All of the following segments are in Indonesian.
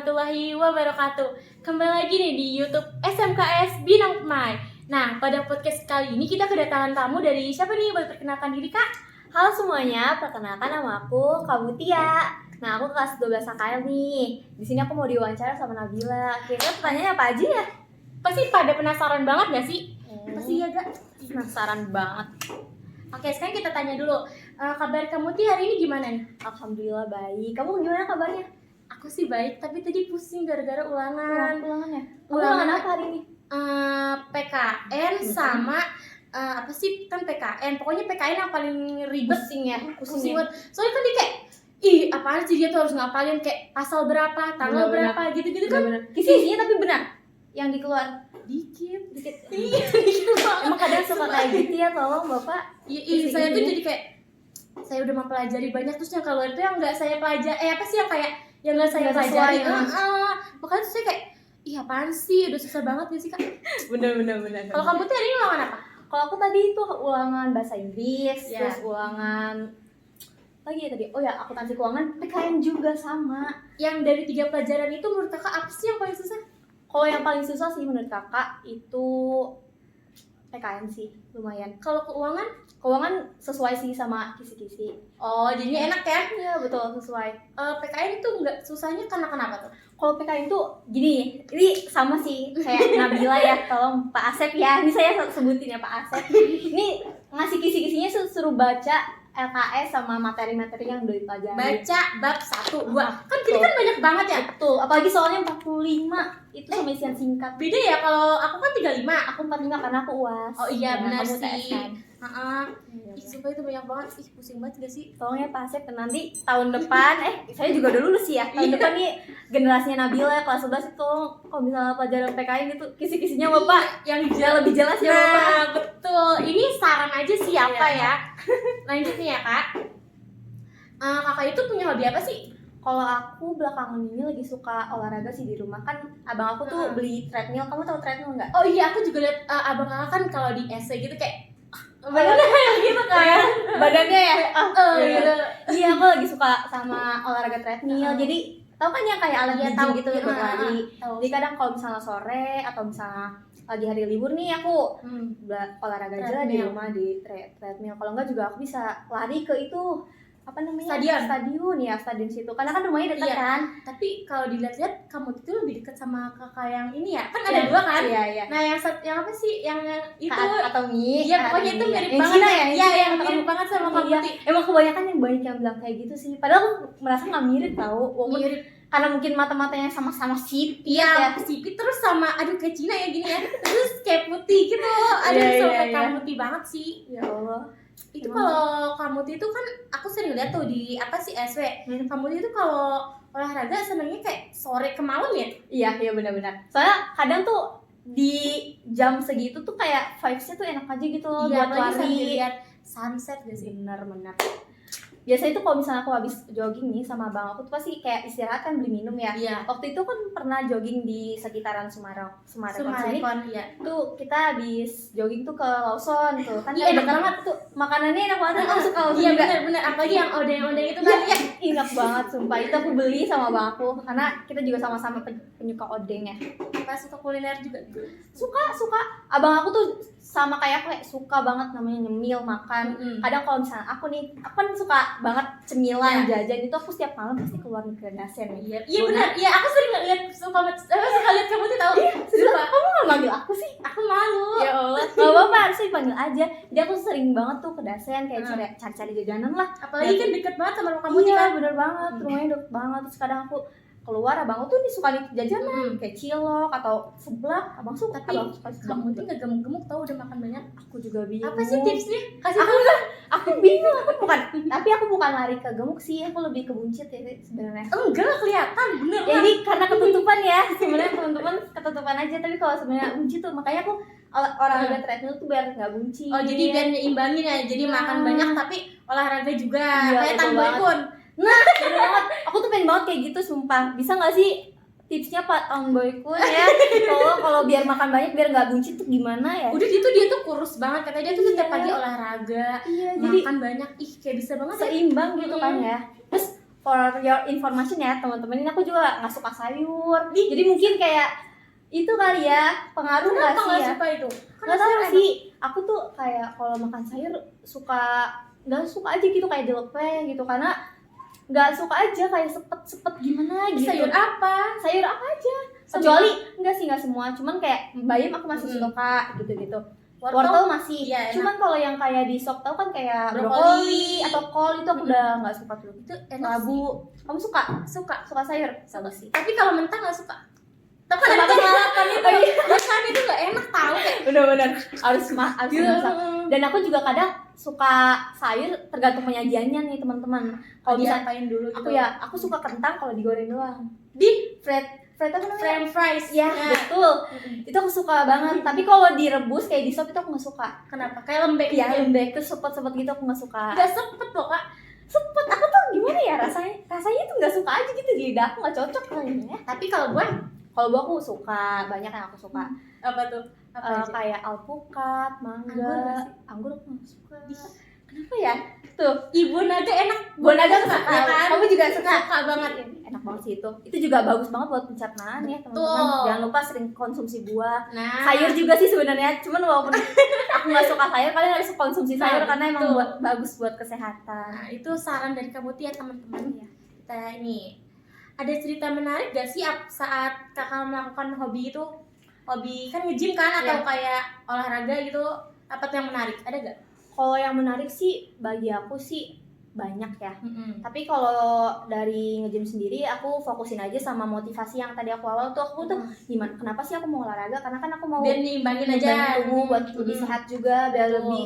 warahmatullahi wabarakatuh. Kembali lagi nih di YouTube SMKS Binang Pemai. Nah, pada podcast kali ini kita kedatangan tamu dari siapa nih? Boleh perkenalkan diri, Kak? Halo semuanya, perkenalkan nama aku Kak Mutia. Nah, aku kelas 12 AKL nih. Di sini aku mau diwawancara sama Nabila. Kira-kira pertanyaannya apa aja ya? Pasti pada penasaran banget gak sih? Pasti ya, Kak. Penasaran banget. Oke, sekarang kita tanya dulu. Kabar kamu hari ini gimana nih? Alhamdulillah baik. Kamu gimana kabarnya? Aku sih baik, tapi tadi pusing gara-gara ulangan. Ulangannya? Ulangan apa hari ini? PKN sama apa sih kan PKN, pokoknya PKN yang paling ribet. Pusing banget. Soalnya kan dia kayak apaan sih dia tuh harus ngapalin kayak pasal berapa, tanggal berapa gitu-gitu kan. Kisi-kisinya tapi benar yang dikeluar Dikit. Iya, dikit banget. Emang kadang suka kayak gitu ya, tolong Bapak. Iya, saya tuh jadi kayak saya udah mempelajari banyak, terus yang keluar itu yang nggak saya pelajari, apa sih yang kayak yang nggak saya pelajari. Makanya tuh saya kayak apaan sih, udah susah banget ya sih, Kak. Bener. Kalau kamu tuh hari ini ulangan apa? Kalau aku tadi itu ulangan bahasa Inggris, Ya. terus ulangan lagi ya tadi. Oh ya, akuntansi keuangan, PKN juga sama. Yang dari 3 pelajaran itu menurut Kakak apa sih yang paling susah? Kalau yang paling susah sih menurut kakak itu PKN sih, lumayan. Kalau keuangan? Keuangan sesuai sih sama kisi-kisi. Oh, jadinya enak ya? Iya betul, sesuai. PKN itu nggak susahnya karena kenapa tuh? Kalau PKN tuh gini, ini sama sih kayak Nabila ya, tolong Pak Asep ya, ini saya sebutin ya Pak Asep. Ini ngasih kisi-kisinya suruh baca LKS sama materi-materi yang udah dipelajari. Baca bab 1, 2. Kan jadi kan banyak banget ya? Betul, apalagi soalnya 45 itu sama isian singkat. Beda ya, kalau aku kan 35. Aku 45 karena aku UAS. Oh iya, benar kamu sih. TS kan? Sumpah itu banyak banget. Pusing banget gak sih? Tolong ya Pak Asep, nanti tahun depan saya juga udah lulus ya. Tahun depan nih generasinya Nabila kelas 11 itu kalau misalnya pelajaran PKN gitu kisi-kisinya Bapak yang lebih jelas ya Bapak. Nah, betul. Ini saran aja sih apa ya? Lanjut nih ya, Kak. Kakak itu punya hobi apa sih? Kalau aku belakangan ini lagi suka olahraga sih di rumah. Kan abang aku tuh beli treadmill. Kamu tahu treadmill nggak? Oh iya, aku juga lihat abang kakak kan kalau di SC gitu kayak badannya gitu kan. Badannya ya? Gitu. Iya, aku lagi suka sama olahraga treadmill. Jadi tahu kan yang kayak alat gym gitu ya buat lari. Jadi kadang kalau misalnya sore atau misalnya lagi hari libur nih aku olahraga aja di rumah di treadmill. Kalau enggak juga aku bisa lari ke itu apa namanya? Stadion situ. Karena kan rumahnya dekat kan. Tapi kalau dilihat-lihat kamu itu lebih dekat sama kakak yang ini ya. Kan ada dua kan? Iya. Nah, yang apa sih? Yang itu atau Mi. Iya, pokoknya itu mirip yang banget. Cina ya? Iya, yang mirip banget sama kamu. Iya. Emang kebanyakan yang banyak yang bilang kayak gitu sih. Padahal aku merasa nggak mirip tau. Mirip. Karena mungkin mata-matanya sama-sama sipit ya. Sipit terus sama kayak Cina ya gini ya. Terus kayak putih gitu. Kamu putih banget sih. Ya Allah. Itu kalau kamu itu kan aku sering lihat tuh di apa sih SW. Kamu itu kalau olahraga senangnya kayak sore ke malam ya? Iya benar-benar. Soalnya kadang tuh di jam segitu tuh kayak vibes-nya tuh enak aja gitu loh buat lari. Sambil lihat sunset gak sih? Benar. Biasanya itu kalau misalnya aku habis jogging nih sama abang aku tuh pasti kayak istirahat kan beli minum ya. Iya. Waktu itu kan pernah jogging di sekitaran Sumarekon sini. Iya. Tuh kita habis jogging tuh ke Lawson tuh. Kan enak banget tuh. Makanannya enak banget. Aku suka Lawson. Iya benar. Apalagi yang odeng-odeng itu kan ya. Enak banget sumpah. Itu aku beli sama abang aku karena kita juga sama-sama penyuka odeng ya. Apa suka kuliner juga? Suka. Abang aku tuh sama kayak aku suka banget namanya nyemil makan. Kadang kalau misalnya aku kan suka banget cemilan jajan itu aku setiap malam pasti keluar ke Dasen. Iya benar. Iya aku sering lihat suka lihat kamu tuh tahu. Suka. Kamu nggak manggil aku sih? Aku malu. Ya Allah. Gak apa-apa harus dipanggil aja. Jadi aku sering banget tuh ke Dasen kayak cari jajanan lah. Apalagi kan deket banget sama rumah kamu iya, kan. Bener banget. Rumahnya deket banget. Terus kadang aku keluar abang tuh suka jajanan kayak cilok atau seblak. Abang suka. Tapi kamu tuh nggak gemuk-gemuk tau udah makan banyak. Aku juga bingung. Apa sih tipsnya? Kasih aku bingung. Tapi aku bukan lari ke gemuk sih. Aku lebih ke buncit ya sebenarnya. Enggak kelihatan bener lah. Jadi karena ketutupan ya. Sebenarnya teman-teman ketutupan aja. Tapi kalau sebenarnya buncit tuh makanya aku olahraga treadmill tuh biar nggak buncit. Oh jadi biar nyimbangin ya. Jadi makan banyak tapi olahraga juga. Iya, kayak Tan Boykun. Nah, bener banget. Aku tuh pengen banget kayak gitu sumpah. Bisa nggak sih tipsnya Pak Tan Boykun ya? Kalau biar makan banyak biar nggak buncit tuh gimana ya? Udah dia tuh kurus banget. Katanya dia tuh setiap pagi olahraga. Iya, makan banyak. Kayak bisa banget seimbang gitu kan ya. Terus for your information ya teman-teman, ini aku juga nggak suka sayur. Jadi mungkin kayak itu kali ya pengaruh nggak Kenapa sih nggak ya? suka itu? Nggak tahu sih. Aku tuh kayak kalau makan sayur nggak suka aja gitu kayak jelepeh gitu, karena nggak suka aja kayak sepet gimana gitu. Sayur apa? Sayur apa aja? Kecuali enggak sih, nggak semua. Cuman kayak bayam aku masih suka gitu-gitu. Wortel masih. Iya, Cuman kalau yang kayak di sop tau kan kayak Brokoli. brokoli atau kol itu aku udah nggak suka tuh. Itu enak sih. Labu. Kamu suka? Suka sayur? Suka sih. Tapi kalau mentah nggak suka. Tapi Kenapa ada sih? pengalaman itu. Oh, iya. Makan itu nggak enak tahu kayak. Bener-bener harus masak. Dan aku juga kadang suka sayur tergantung penyajiannya nih teman-teman. Kalau bisa diapain dulu gitu. aku suka kentang kalau digoreng doang. Di Fried apa namanya? French fries. Ya, betul. Itu aku suka banget. Tapi kalau direbus kayak di sop itu aku nggak suka. Kenapa? Kayak lembek. Ya lembek terus sepet-sepet gitu aku nggak suka. Nggak sepet loh kak. Sepet aku tuh gimana ya rasanya tuh nggak suka aja gitu di lidah aku, nggak cocok kayaknya. Tapi kalau gue Aku suka, banyak yang aku suka. apa tuh? Apa aja? Kayak alpukat, mangga, anggur aku nggak suka. Bisa. Kenapa ya? Tuh, Ibu naga enak. Bonaga suka suka ya kan? Kamu juga suka? Suka banget. Enak banget sih itu. Itu juga bagus banget buat pencernaan ya teman-teman. Betul. Jangan lupa sering konsumsi buah. Nah, Sayur juga sih sebenarnya. Cuman walaupun aku nggak suka sayur, kalian harus konsumsi sayur karena emang betul. bagus buat kesehatan. Nah, itu saran dari kamu ya teman-teman. Iya. Kita ini ada cerita menarik gak sih saat kakak melakukan hobi itu? Hobi kan nge-gym kan atau kayak olahraga gitu? Apa tuh yang menarik? Ada gak? Kalau yang menarik sih bagi aku sih banyak ya. Tapi kalau dari nge-gym sendiri aku fokusin aja sama motivasi yang tadi aku awal tuh, aku tuh gimana, kenapa sih aku mau olahraga? Karena kan aku mau Biar nyimbangin aja tubuh buat lebih sehat juga, biar Betul. lebih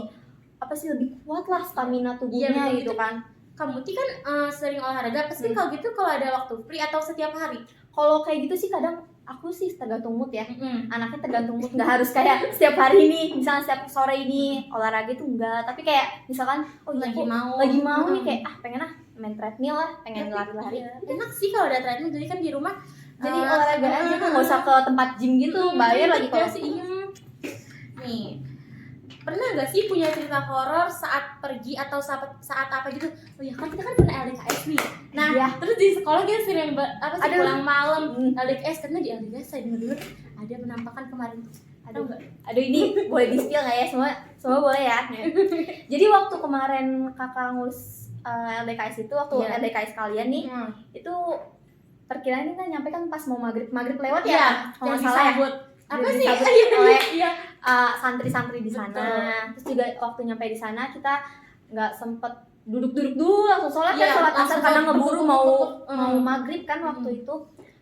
lebih kuat lah stamina tubuhnya Iya, betul. gitu kan. Kamu kan sering olahraga, pasti kalau gitu kalau ada waktu free atau setiap hari? Kalau kayak gitu sih kadang aku sih tergantung mood ya. Anaknya tergantung mood, nggak harus kayak setiap hari ini, misalnya setiap sore ini olahraga itu enggak, tapi kayak misalkan Lagi mau nih kayak pengen main treadmill lah, pengen lari-lari. Enak sih kalau ada treadmill, jadi kan di rumah Jadi olahraga aja kan, nggak usah ke tempat gym gitu, bayar lagi kalau sih. Nih, pernah gak sih punya cerita horor saat pergi atau saat apa gitu? Oh ya kan kita kan pernah LDKS nih. Nah, Iya. terus di sekolah kita sering Aduh. pulang malam LDKS, karena di LDKS saya dengar ada penampakan kemarin. Aduh ini boleh di spill nggak ya? Semua boleh ya. Jadi waktu kemarin kakak ngurus LDKS itu, waktu Iya. LDKS kalian nih, itu perkiraan kita nyampe kan pas mau maghrib lewat Iya, ya, kalau nggak salah ya. Apa Udah sih? disambut oleh Iya. santri-santri di sana. Betul. Terus juga waktu nyampe di sana kita nggak sempet duduk-duduk dulu, langsung sholat Iya, kan, sholat asar langsung karena sholat, ngeburu buru-buru. mau maghrib kan waktu itu.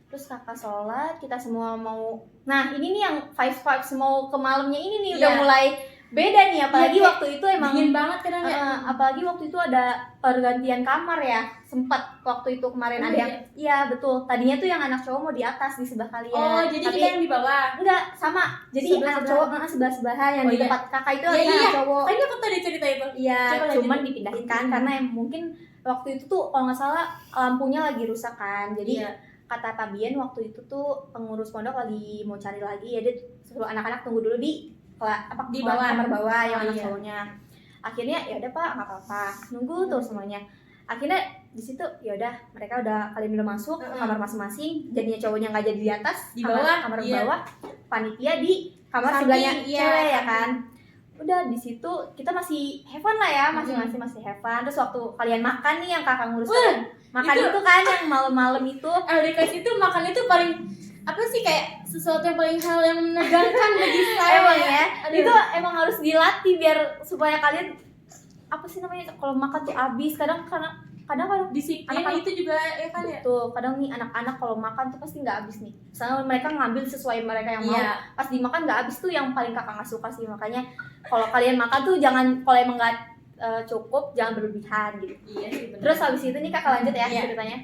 Terus kakak sholat, kita semua mau, nah ini nih yang vibes mau ke malamnya ini nih udah Iya. mulai beda nih, apalagi Iya, waktu itu emang dingin banget kadang ya. apalagi waktu itu ada pergantian kamar ya, sempat waktu itu kemarin ada yang, iya betul, tadinya tuh yang anak cowok mau di atas di sebelah kalian. Oh, jadi tapi kita yang di bawah. enggak sama, jadi anak cowok sebelah-sebelahan yang Oh, di iya. tempat kakak itu Iya, ada iya. anak cowok. Kayaknya aku tadi cerita itu. Iya, Coba cuman lanjutin. dipindahin kan karena mungkin waktu itu tuh kalau nggak salah lampunya lagi rusak kan, jadi Iya. kata Pak Bian waktu itu tuh pengurus pondok lagi mau cari lagi, ya dia suruh anak-anak tunggu dulu di Di bawah. kamar bawah yang Oh, anak iya. cowoknya. Akhirnya ya udah Pak, nggak apa-apa, nunggu tuh semuanya. Akhirnya di situ ya udah, mereka kalian udah masuk ke kamar masing-masing, jadinya cowoknya nggak jadi di atas, Di bawah, kamar iya. bawah, panitia di kamar Samping, sebelahnya iya, cewek ya samping. kan. Udah di situ kita masih have fun lah ya, masing-masing masih have fun. Terus waktu kalian makan nih yang kakak ngurus makan itu kan yang malam-malam itu, LDKS itu makan itu paling apa sih, kayak sesuatu yang paling hal yang menegangkan bagi saya. emang ya, Aduh. itu emang harus dilatih biar supaya kalian apa sih namanya, kalau makan tuh habis. Kadang Disiplin anak-anak itu juga ya kan ya. tuh, kadang nih anak-anak kalau makan tuh pasti nggak habis nih. Misalnya mereka ngambil sesuai mereka yang mau, Iya. pas dimakan nggak habis tuh yang paling kakak nggak suka sih. Makanya kalau kalian makan tuh jangan, kalau emang nggak cukup jangan berlebihan gitu. Iya sih benar. Terus habis itu nih kakak lanjut ya Iya. ceritanya.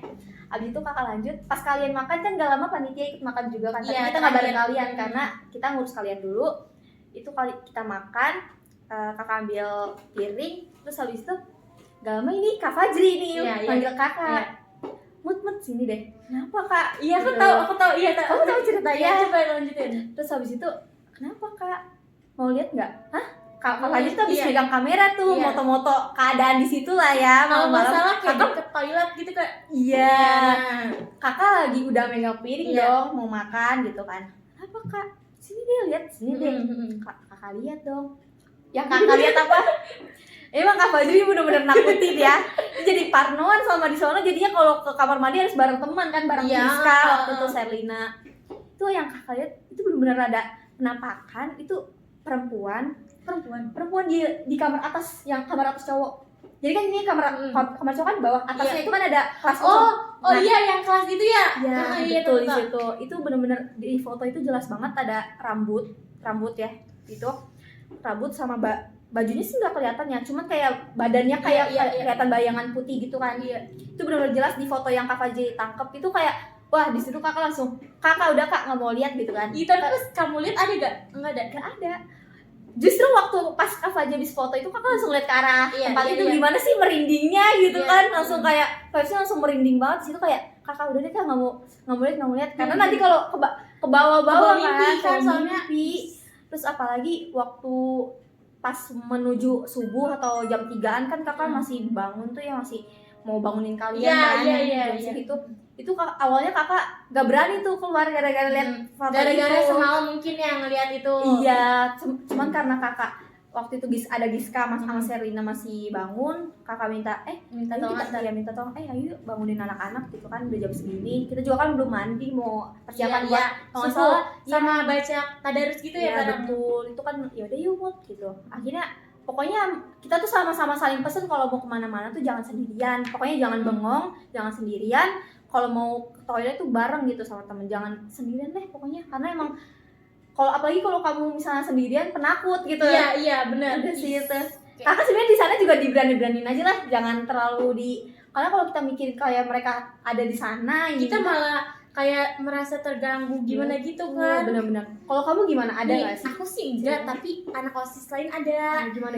Habis itu kakak lanjut, pas kalian makan kan gak lama panitia ikut makan juga kan. Tapi Iya, kita nggak bareng terakhir. kalian karena kita ngurus kalian dulu. Itu kali kita makan, kakak ambil piring, terus habis itu gak lama ini Kak Fajri nih Iya, iya. panggil kakak. Iya. Mut sini deh. Kenapa Kak? Iya, aku Gitu. tahu, iya tahu. Kamu tahu ceritanya? Iya, coba lanjutin. Terus habis itu, kenapa Kak? Mau lihat nggak? Hah? Kak Fadli tuh habis Iya. megang kamera tuh, Iya. moto-moto keadaan di situ lah ya, Kalau nggak malam-malam. salah kayak Kakak, ke toilet gitu Kak. iya, Nah. kakak lagi udah megang piring Iya. dong, mau makan gitu kan. Apa kak? Sini deh lihat, sini deh. Kakak lihat dong. Ya kakak lihat apa? Emang Kak Fadli bener-bener nakutin ya. Dia jadi parnoan sama di sono, jadinya kalau ke kamar mandi harus bareng teman kan, bareng Iya, Rizka waktu itu Serlina. Itu yang kakak lihat itu bener-bener ada penampakan, itu perempuan di kamar atas, yang kamar atas cowok. Jadi kan ini kamar cowok kan bawah, atasnya Iya. itu kan ada kelas Oh kosong. Nah, iya yang kelas itu ya. ya Iya, betul di tahu. situ. Itu bener-bener di foto itu jelas banget ada rambut ya. Itu rambut sama bajunya sih nggak kelihatan ya, cuman kayak badannya kayak Iya. kelihatan bayangan putih gitu kan. Iya. Itu benar-benar jelas di foto yang Kak Fadli tangkep itu kayak wah, di situ kakak langsung udah kak nggak mau lihat gitu kan. Itu terus kamu lihat ada gak? Enggak ada. Gak ada. Justru waktu pas Kak Fadli habis foto itu kakak langsung lihat ke arah Iya, tempat iya, itu, iya. gimana sih merindingnya gitu Iya. kan, langsung kayak vibesnya langsung merinding banget di situ, kayak kakak udah deh kak nggak mau lihat karena nanti kalau ke bawah-bawah Kebawa mimpi kan, kebawa soalnya. mimpi. Terus apalagi waktu pas menuju subuh atau jam 3-an kan kakak masih bangun tuh ya, masih mau bangunin kalian Iya, kan iya, yang iya, jam iya. segitu. Itu awalnya kakak gak berani tuh keluar gara-gara lihat foto Gara-gara itu. semalam mungkin yang ngeliat itu. Iya, cuman karena kakak waktu itu ada Giska sama Serlina masih bangun, kakak minta Minta ayo tolong. minta tolong, ayo bangunin anak-anak gitu kan, udah jam segini, kita juga kan belum mandi, mau persiapan Iya, buat iya. kalau nggak Subuh salah sama baca tadarus gitu ya ya bareng. betul, itu kan yaudah yuk Mut gitu. Akhirnya pokoknya kita tuh sama-sama saling pesen kalau mau kemana-mana tuh jangan sendirian, pokoknya jangan bengong, jangan sendirian. Kalau mau ke toilet tuh bareng gitu sama temen, jangan sendirian deh pokoknya, karena emang apalagi kalau kamu misalnya sendirian penakut gitu. Iya benar. Udah sih itu. Kakak sebenarnya di sana juga diberani-beraniin aja lah, jangan terlalu karena kalau kita mikir kayak mereka ada di sana, Kita malah kayak merasa terganggu gimana gitu kan. Benar-benar. Kalau kamu gimana, ada Nih, nggak sih? aku sih enggak, tapi anak OSIS lain ada. Gimana?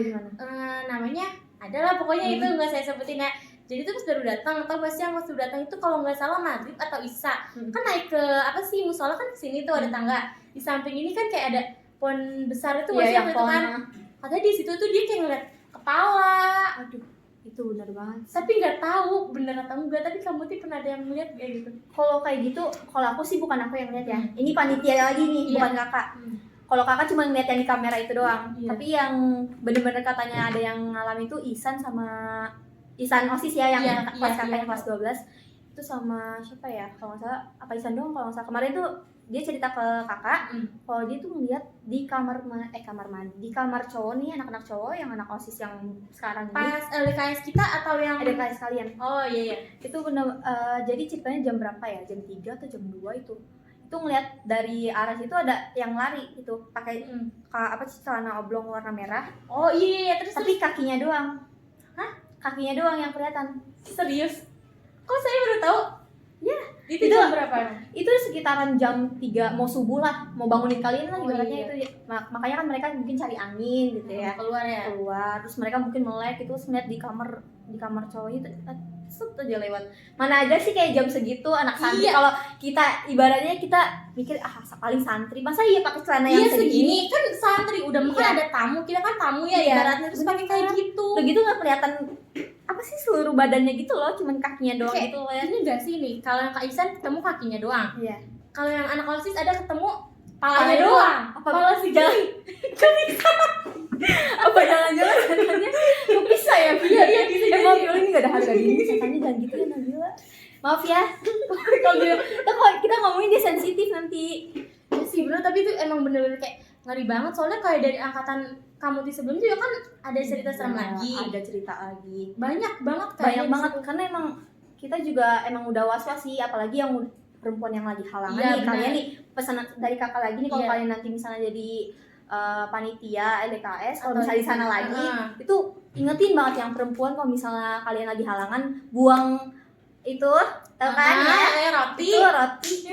Namanya adalah pokoknya itu nggak saya sebutin ya. Jadi itu pas baru datang, atau pas yang baru datang itu kalau nggak salah maghrib atau isya, kan naik ke apa sih musola kan kesini tuh ada tangga. Di samping ini kan kayak ada pohon besar itu masih yang itu kan. Katanya di situ tuh dia kayak ngeliat kepala. Aduh, itu benar banget. Tapi nggak tahu bener atau enggak. Tapi kamu tuh pernah ada yang ngeliat kayak gitu? Kalau kayak gitu, kalau aku sih bukan aku yang lihat ya. Ini panitia lagi nih, bukan kakak. Kalau kakak cuma ngeliat yang di kamera itu doang. Tapi yang bener-bener katanya ada yang ngalamin itu Isan OSIS ya, yang pas kakaknya kelas 12 itu sama siapa ya, kalau nggak salah apa Isan doang kalau nggak salah. Kemarin tuh dia cerita ke kakak kalau dia tuh ngeliat di kamar mandi, di kamar cowok nih, anak-anak cowok yang anak OSIS yang sekarang ini. Pas LKS kita atau yang Ada kelas kalian. Oh iya. Itu bener, jadi ceritanya jam berapa ya, jam 3 atau jam 2 itu ngeliat dari arah situ ada yang lari itu pakai celana oblong warna merah. Oh iya terus Tapi kakinya doang. Kakinya doang yang kelihatan. serius? Kok saya baru tahu? Ya, Itu jam berapa? Itu sekitaran jam 3 mau subuh lah, mau bangunin kalian lah ibaratnya. Itu makanya kan mereka mungkin cari angin gitu ya. Keluar, terus mereka mungkin melek itu, terus ngeliat di kamar cowok itu set aja lewat. Mana aja sih kayak jam segitu anak santri. Kalau kita ibaratnya kita mikir paling santri, masa iya pakai celana yang segini? Kan santri udah makan ada tamu, kita kan tamu ya ibaratnya, terus pakai kayak gitu. Begitu nggak kelihatan apa sih seluruh badannya gitu loh, cuman kakinya doang kayak, gitu loh ya. Ini enggak sih nih, kalau yang Kak Isan ketemu kakinya doang. Iya. Kalau yang anak OSIS ada ketemu palanya doang. Pala si jalan. Apa jangan-jangan setannya bisa ya? Iya bisa. Maaf ya, ini nggak ada harga diri, setannya jangan gitu ya Nabila. Maaf ya. Kalau kita ngomongin dia sensitif nanti. Ya sih bener, tapi itu emang bener-bener kayak ngeri banget, soalnya kayak dari angkatan kamu di sebelum juga kan ada cerita serem lagi. Ada cerita lagi. Banyak banget Karena emang kita juga emang udah was-was sih, apalagi yang perempuan yang lagi halangan nih. Kalian nih pesan dari kakak lagi nih, kalau kalian nanti misalnya jadi panitia LKS, kalau misalnya di sana lagi, itu ingetin banget yang perempuan kalau misalnya kalian lagi halangan buang itu, tau kan ya? Roti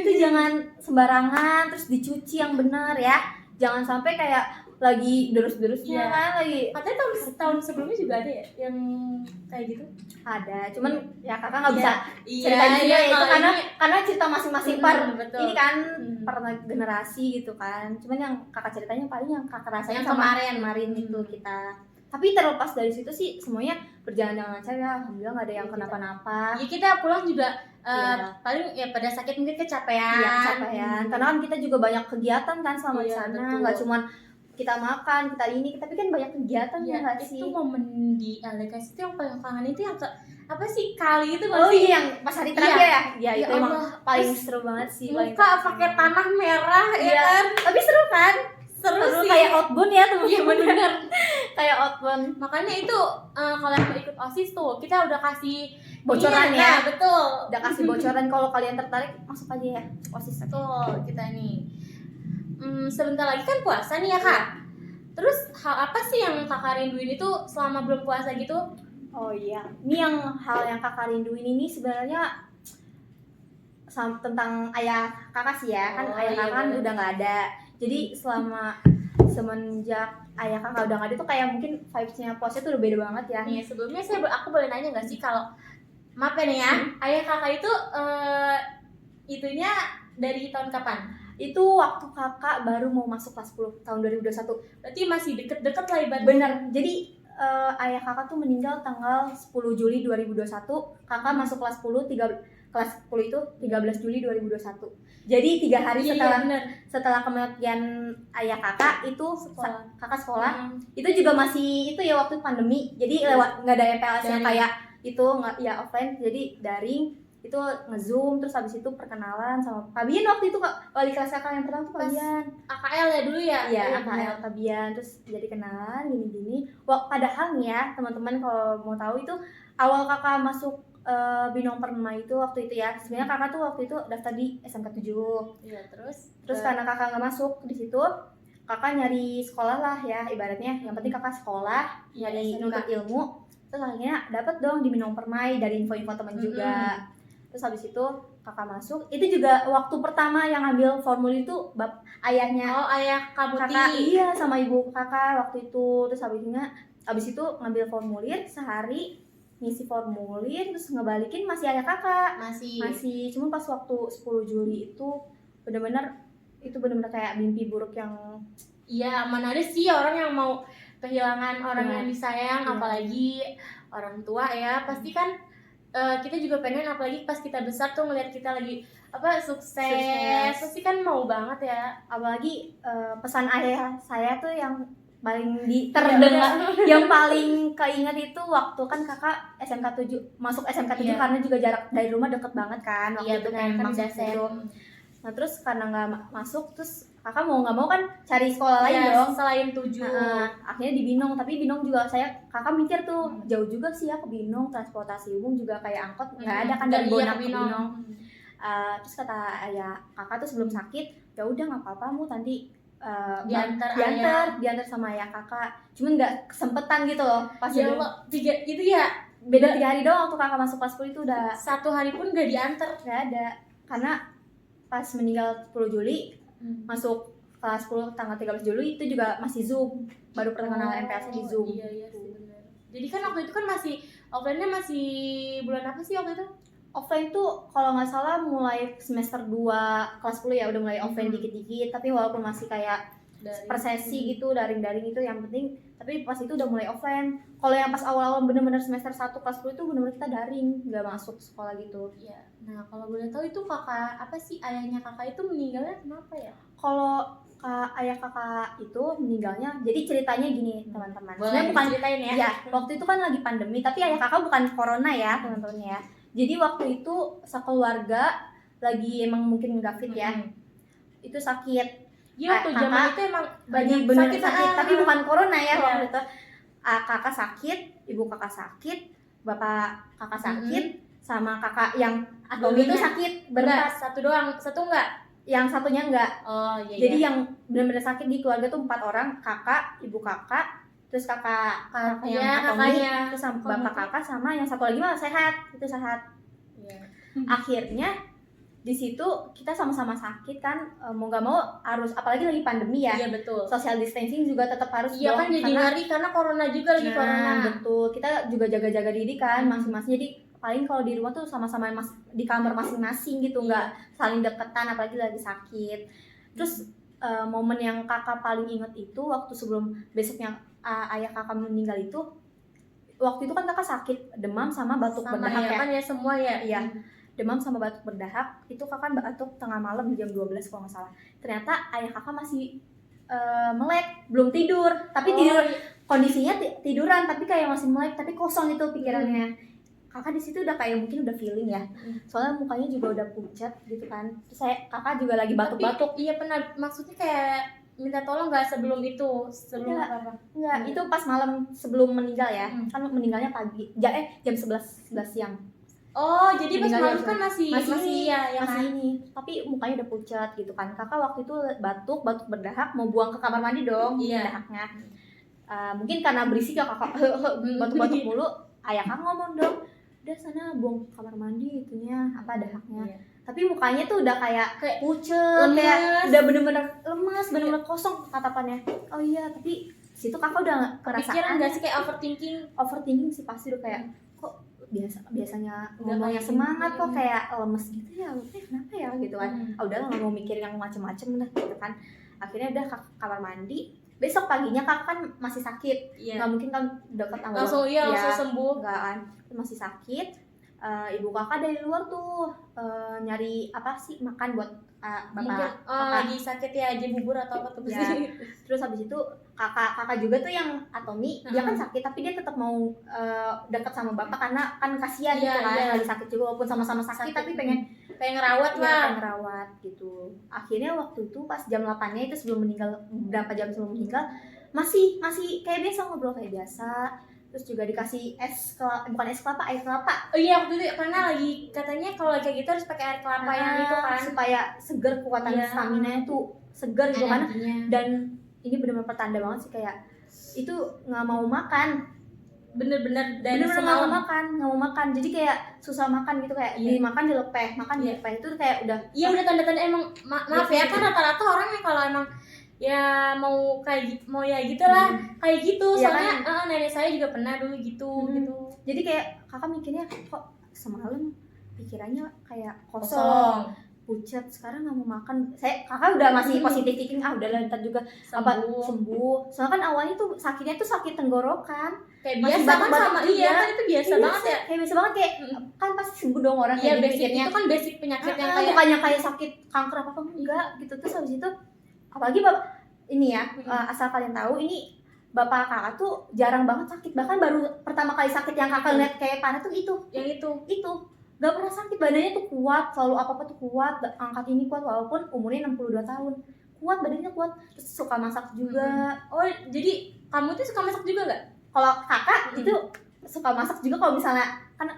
itu jangan sembarangan, terus dicuci yang benar ya. Jangan sampai kayak lagi derus-derusnya Iya. kan, lagi Katanya tahun sebelumnya juga ada ya yang kayak gitu. ada, cuman ya kakak nggak bisa Iya, ceritain juga ya itu kalau karena cerita masing-masing betul. ini kan Hmm. per generasi gitu kan. Cuman yang kakak ceritanya paling yang kakak rasain Yang sama kemarin. itu kita. Tapi terlepas dari situ sih semuanya berjalan dengan lancar ya, alhamdulillah nggak ada yang Iya, kenapa-napa. Ya kita pulang juga Iya. paling ya pada sakit mungkin kecapean. Iya, kecapean. Karena kan kita juga banyak kegiatan kan selama di Iya, sana, betul. nggak cuman kita makan, kita ini, tapi kan banyak kegiatan ya nggak sih? Itu momen di LDKS itu yang paling kangen itu yang apa sih kali itu nggak Oh sih? iya, yang pas hari terakhir ya? Ya, Ya itu emang Allah, paling terus seru banget sih. paling muka seru. pakai tanah merah ya Iya. kan? Tapi seru kan? Seru sih. Kayak outbound ya teman-teman. Iya benar. Kayak outbound. Makanya itu kalau yang mau ikut OSIS tuh kita udah kasih Bocoran ini, ya? Nah, betul. Udah kasih bocoran, kalau kalian tertarik masuk aja ya OSIS. Betul kita nih. Sebentar lagi kan puasa nih ya Kak. Terus hal apa sih yang Kakak rinduin itu selama belum puasa gitu? Oh iya, ini yang hal yang kakak rinduin ini sebenarnya tentang ayah kakak sih ya, kan Oh, ayah iya, kakak kan bener. udah nggak ada. Jadi semenjak ayah kakak udah nggak ada tuh kayak mungkin vibes-nya puasa tuh udah beda banget ya. Nih sebelumnya aku boleh nanya nggak sih kalau maaf ya nih ya, ayah kakak itu itunya dari tahun kapan? Itu waktu kakak baru mau masuk kelas 10 tahun 2021. Berarti masih deket-deket lah ibaratnya. Bener, jadi ayah kakak tuh meninggal tanggal 10 Juli 2021. Kakak masuk kelas 10, kelas 10 itu 13 Juli 2021. Jadi 3 hari bener. setelah kematian ayah kakak itu kakak sekolah. Itu juga masih itu ya waktu pandemi. Jadi lewat nggak ada MPLS yang kayak itu nggak ya offline, jadi daring. Itu nge-zoom, terus habis itu perkenalan sama Kak Bian waktu itu wali kelas kakak yang pertama tuh Kak Bian. AKL ya dulu ya? Iya, AKL Kak Bian, terus jadi kenalan gini-gini. Wah, padahal nih ya teman-teman kalau mau tahu itu awal kakak masuk Binong Permai itu waktu itu ya. Sebenarnya kakak tuh waktu itu daftar di SMK 7. Iya, terus karena kakak nggak masuk di situ, kakak nyari sekolah lah ya ibaratnya. Yang penting kakak sekolah, nyari nuntut ilmu. Terus akhirnya dapet dong di Binong Permai dari info-info teman juga. Terus habis itu kakak masuk, itu juga waktu pertama yang ambil formulir itu ayahnya. Oh, ayah Kak Buti. Kakak, iya, sama ibu kakak waktu itu. Terus habis itu ngambil formulir sehari, ngisi formulir, terus ngebalikin masih ayah kakak. Masih, cuma pas waktu 10 Juli itu benar-benar kayak mimpi buruk yang iya, mana ada sih orang yang mau kehilangan orang yang disayang, apalagi orang tua ya. Pasti kan kita juga pengen, apalagi pas kita besar tuh ngeliat kita lagi sukses. Pasti kan mau banget ya. Apalagi pesan ayah saya tuh yang paling terdengar, yang paling keinget itu waktu kan kakak SMK 7 masuk SMK 7 karena juga jarak dari rumah deket banget kan waktu itu kan masuk situ. Nah terus karena nggak masuk, terus kakak mau nggak mau kan cari sekolah lain dong selain 7. Akhirnya di Binong, tapi Binong juga kakak mikir tuh jauh juga sih ya ke Binong, transportasi umum juga kayak angkot nggak ada kan dari Bonak ke Binong. Terus kata ayah kakak tuh sebelum sakit, ya udah nggak apa-apa mu nanti diantar sama ayah kakak, cuman nggak kesempetan gitu loh pas ya Allah, itu ya beda 3 hari doang waktu kakak masuk kelas 10 itu udah 1 hari pun nggak diantar, nggak ada, karena pas meninggal 10 Juli masuk kelas 10 tanggal 13 Juli itu juga masih Zoom, baru perkenalan MPLS di Zoom. Iya sih benar. Jadi kan waktu itu kan masih offline-nya masih bulan apa sih waktu itu? Offline tuh kalau nggak salah mulai semester 2 kelas 10 ya udah mulai offline dikit-dikit, tapi walaupun masih kayak per sesi gitu, daring-daring itu yang penting, tapi pas itu udah mulai offline. Kalau yang pas awal-awal bener-bener semester 1 kelas 10 itu bener-bener kita daring, nggak masuk sekolah gitu. Iya. Nah kalau boleh tahu itu kakak apa sih, ayahnya kakak itu meninggalnya kenapa ya? Kalau ayah kakak itu meninggalnya, jadi ceritanya gini teman-teman. Sebenarnya bukan ceritain ya. Ya, waktu itu kan lagi pandemi, tapi ayah kakak bukan corona ya teman-teman ya. Jadi waktu itu sekeluarga lagi emang mungkin nggak fit ya, itu sakit. Iya, waktu zaman itu emang lagi bener sakit, tapi bukan corona ya waktu itu. Kakak sakit, ibu kakak sakit, bapak kakak sakit, sama kakak yang Atomi itu sakit berempat. Satu doang, satu enggak? Yang satunya enggak. Oh iya. Jadi yang benar-benar sakit di keluarga tuh 4 orang, kakak, ibu kakak, terus kakak yang Atomi, terus sama bapak kakak, sama yang satu lagi mah sehat, itu sehat. Iya. Akhirnya di situ kita sama-sama sakit kan, mau nggak mau harus, apalagi lagi pandemi ya. Iya betul. Social distancing juga tetap harus Iya kan jadi ngeri karena corona juga lagi corona. Betul, kita juga jaga-jaga diri kan masing-masing. Jadi paling kalau di rumah tuh sama-sama di kamar masing-masing gitu, nggak saling deketan apalagi lagi sakit. Terus momen yang kakak paling inget itu waktu sebelum besoknya ayah kakak meninggal itu, waktu itu kan kakak sakit demam sama batuk berdahak ya kan ya semua ya. Iya. Demam sama batuk berdahak, itu kakak batuk tengah malam jam 12 kalau nggak salah. Ternyata ayah kakak masih melek, belum tidur, tapi tidur kondisinya tiduran tapi kayak masih melek, tapi kosong itu pikirannya. Kakak di situ udah kayak mungkin udah feeling ya, soalnya mukanya juga udah pucat gitu kan. Terus kakak juga lagi batuk-batuk. Iya pernah, maksudnya kayak minta tolong nggak sebelum itu, sebelum apa? Enggak, itu pas malam sebelum meninggal ya. Kan meninggalnya pagi, jam 11 siang. Oh, jadi pas malam kan masih ini. Tapi mukanya udah pucat gitu kan. Kakak waktu itu batuk berdahak, mau buang ke kamar mandi dong, dahaknya. Mungkin karena berisik ya kakak batuk-batuk mulu. Ayah kakak ngomong dong, udah sana buang ke kamar mandi itunya, apa dahaknya. Tapi mukanya tuh udah kayak pucet, kayak udah bener-bener lemas, bener-bener kosong tatapannya. Oh iya, tapi situ kakak udah kepikiran nggak sih kayak overthinking sih pasti udah kayak kok biasanya ngomongnya semangat kok kayak lemes gitu ya, kenapa ya gitu kan. Udahlah nggak mau mikir yang macem-macem lah gitu kan. Akhirnya udah ke kamar mandi. Besok paginya kakak kan masih sakit, nggak mungkin kan deket langsung sembuh, nggak kan, masih sakit. Ibu kakak dari luar tuh nyari apa sih makan buat bapak. Lagi sakit ya, aja bubur atau apa tuh ya. Terus habis itu kakak juga tuh yang Atomi, dia kan sakit tapi dia tetap mau dekat sama bapak karena kan kasihan gitu kan, lagi sakit juga walaupun sama-sama sakit tapi pengen ngerawat pengen ngerawat gitu. Akhirnya waktu itu pas jam 8-nya itu sebelum meninggal, berapa jam sebelum meninggal, masih kayak biasa ngobrol kayak biasa. Terus juga dikasih bukan es kelapa, air kelapa. Oh iya, waktu itu karena lagi katanya kalau kayak gitu harus pakai air kelapa yang itu kan supaya seger, kekuatan stamina-nya tuh seger gitu kan. Dan ini benar-benar pertanda banget sih, kayak itu nggak mau makan, bener-bener nggak mau makan, jadi kayak susah makan gitu, kayak dimakan dilepeh itu kayak udah tanda-tanda emang maaf ya kan rata-rata orang yang kalau emang ya mau ya gitulah kayak gitu soalnya kan? Nenek saya juga pernah dulu gitu. Jadi kayak kakak mikirnya kok semalam pikirannya kayak kosong, pucat, sekarang nggak mau makan. Kakak udah masih positif thinking, udahlah ntar juga sembuh. Soalnya kan awalnya tuh sakitnya tuh sakit tenggorokan, kayak biasa kan sama kan itu biasa banget ya, kayak biasa banget kayak kan pasti sembuh dong orang kayak basicnya itu kan basic penyakit yang kayak bukannya kayak sakit kanker apa enggak gitu. Terus habis itu apalagi ini ya, asal kalian tahu, ini bapak kakak tuh jarang banget sakit, bahkan baru pertama kali sakit yang kakak lihat kayak panah tuh itu gak pernah sakit, badannya tuh kuat, selalu apa-apa tuh kuat, angkat ini kuat walaupun umurnya 62 tahun, kuat, badannya kuat. Terus suka masak juga. Oh jadi kamu tuh suka masak juga gak? Kalau kakak itu suka masak juga, kalau misalnya kan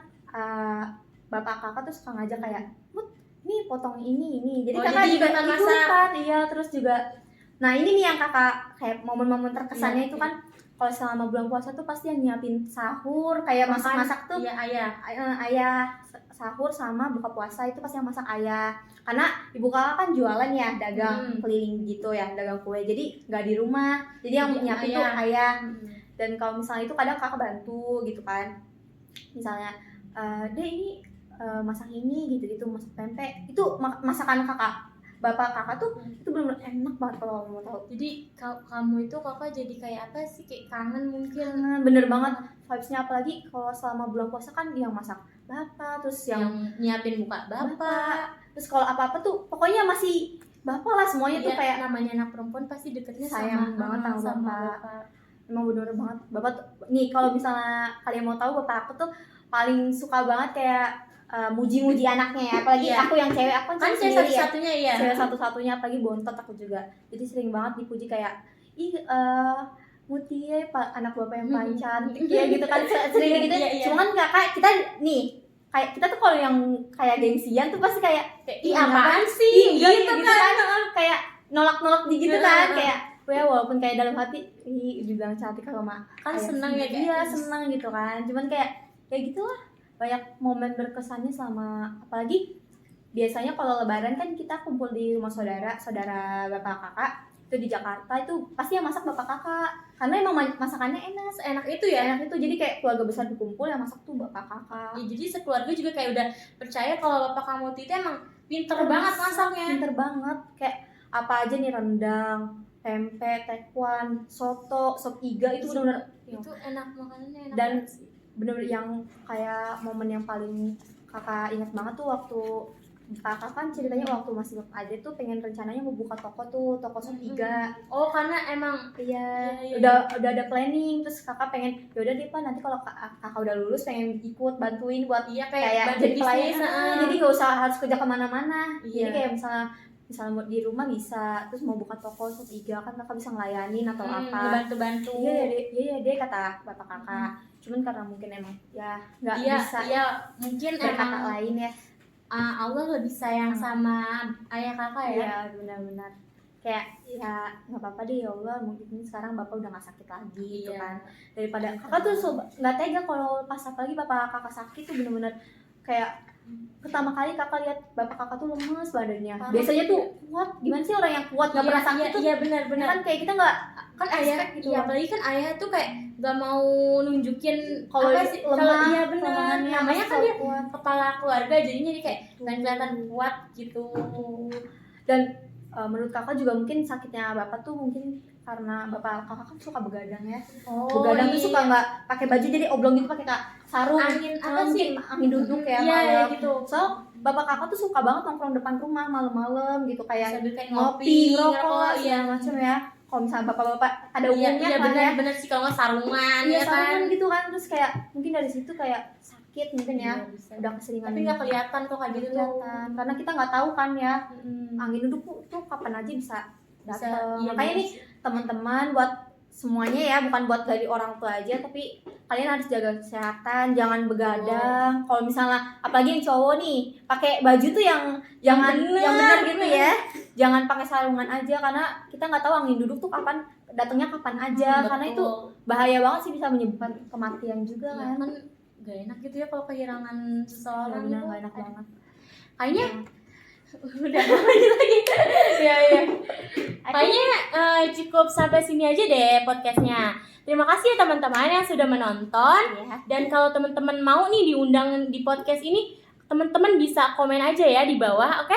bapak kakak tuh suka ngajak kayak nih potong ini, jadi kakak juga ikutan. Iya, terus juga nah ini nih yang kakak kayak momen-momen terkesannya itu kan kalau selama bulan puasa tuh pasti yang nyiapin sahur, kayak masak-masak tuh ayah sahur sama buka puasa itu pasti yang masak ayah, karena ibu kakak kan jualan ya, dagang keliling gitu ya, dagang kue, jadi nggak di rumah, jadi yang nyiapin tuh ayah. Dan kalau misalnya itu kadang kakak bantu gitu kan, misalnya deh ini masak ini gitu masak pempek, itu masakan bapak kakak tuh itu benar-benar enak banget kalau mau tahu. Jadi kamu itu kakak jadi kayak apa sih, kayak kangen mungkin. Bener banget vibes-nya, apalagi kalau selama bulan puasa kan yang masak bapak, terus yang nyiapin buka bapak. Terus kalau apa-apa tuh pokoknya masih bapak lah semuanya tuh kayak namanya anak perempuan pasti deketnya sayang banget sama bapak. Emang bener banget bapak tuh, nih kalau misalnya kalian mau tahu, bapak aku tuh paling suka banget kayak muji-muji anaknya ya, apalagi aku yang cewek, aku kan cewek satu-satunya ya, cewek satu-satunya, apalagi bontot aku juga, jadi sering banget dipuji kayak Muti anak bapak yang paling cantik ya gitu kan, sering gitu. Cuman kakak kita nih kayak kita tuh kalau yang kayak gengsian tuh pasti kayak apaan sih gitu kan, kayak nolak gitu kan, kayak walaupun kayak dalam hati dibilang cantik kalau kan seneng ya, kayak seneng gitu kan, cuman kayak gitulah, banyak momen berkesannya selama apalagi biasanya kalau lebaran kan kita kumpul di rumah saudara bapak kakak itu di Jakarta, itu pasti yang masak bapak kakak karena emang masakannya enak itu ya. enak itu, jadi kayak keluarga besar berkumpul yang masak tuh bapak kakak. Ya, jadi sekeluarga juga kayak udah percaya kalau bapak kamu itu emang pinter banget masaknya. Pinter banget, kayak apa aja nih, rendang, tempe, tekwan, soto, sop iga itu benar-benar Itu enak, makanannya enak. Dan bener-bener yang kayak momen yang paling kakak ingat banget tuh waktu kakak kan ceritanya waktu masih ada tuh pengen rencananya mau buka toko sop iga. Oh, karena emang Iya, iya. udah ada planning, terus kakak pengen yaudah deh Pak, nanti kalau kakak udah lulus pengen ikut bantuin buat iya kayak bantu jadi pelayan, bisnis, jadi nggak usah harus kerja kemana-mana. Iya. Jadi kayak misalnya mau di rumah bisa, terus mau buka toko sop iga kan kakak bisa ngelayanin atau apa. bantu-bantu. Iya deh kata bapak kakak. Cuman karena mungkin emang ya nggak bisa. Iya, mungkin Kayak kakak emang lain ya. Allah lebih sayang sama ayah kakak ya. Iya benar-benar. Kayak ya nggak apa-apa deh ya Allah, mungkin sekarang bapak udah nggak sakit lagi gitu kan. Daripada kakak tuh nggak tega kalau pas apalagi bapak kakak sakit tuh bener-bener kayak pertama kali kakak lihat bapak kakak tuh lemes badannya. Biasanya tuh kuat, gimana sih orang yang kuat nggak pernah sakit tuh? Iya benar-benar. Kan kayak kita nggak Kan ayah gitu. iya, apalagi kan ayah tuh kayak nggak mau nunjukin kalau apa sih, kalau lemah, iya benar. Namanya kan dia kuat. kepala keluarga, jadinya dia kayak nggak kelihatan kuat gitu. Dan menurut kakak juga mungkin sakitnya bapak tuh mungkin karena bapak kakak kan suka begadang ya. Begadang tuh suka nggak pakai baju, jadi oblong gitu, pakai sarung. Angin apa sih? Mungkin angin duduk ya Iya malam. gitu. So bapak kakak tuh suka banget nongkrong depan rumah malam-malam gitu, kayak Sambil kayak ngopi, ngerokok, rokok, iya. segala macam ya. Kalau misalnya bapak-bapak ada Iya umumnya kan ya. benar sih, kalau nggak sarungan Iya ya kan. sarungan gitu kan, terus kayak mungkin dari situ kayak sakit mungkin ya. Iya, bisa. Udah keseringan. Tapi nggak kelihatan kok kayak gitu tuh. kelihatan karena kita nggak tahu kan ya Mm. angin duduk tuh kapan aja bisa Bisa, datang. iya, Makanya bener nih teman-teman, buat semuanya ya, bukan buat dari orang tua aja, tapi kalian harus jaga kesehatan, jangan begadang. Kalau misalnya apalagi yang cowok nih pakai baju tuh yang jangan yang benar gitu ya, jangan pakai sarungan aja karena kita nggak tahu angin duduk tuh kapan datangnya kapan aja. Karena itu bahaya banget sih, bisa menyebabkan kematian juga Iya, kan. kan gak enak gitu ya kalau kehilangan seseorang Benar, gitu. nggak enak banget. Kayaknya udah lanjut lagi. Iya. Kayaknya cukup sampai sini aja deh podcastnya. Terima kasih ya teman-teman yang sudah menonton. Ya. Dan kalau teman-teman mau nih diundang di podcast ini, teman-teman bisa komen aja ya di bawah, oke?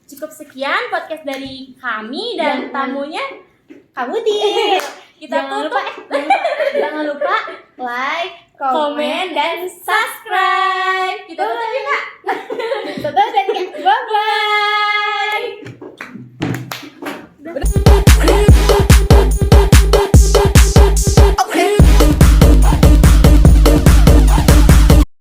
Cukup sekian podcast dari kami dan tamunya Kamu di kita tutup. jangan lupa like, Komen dan subscribe. Kita tutup ya, Kak. Tutup dan bye bye.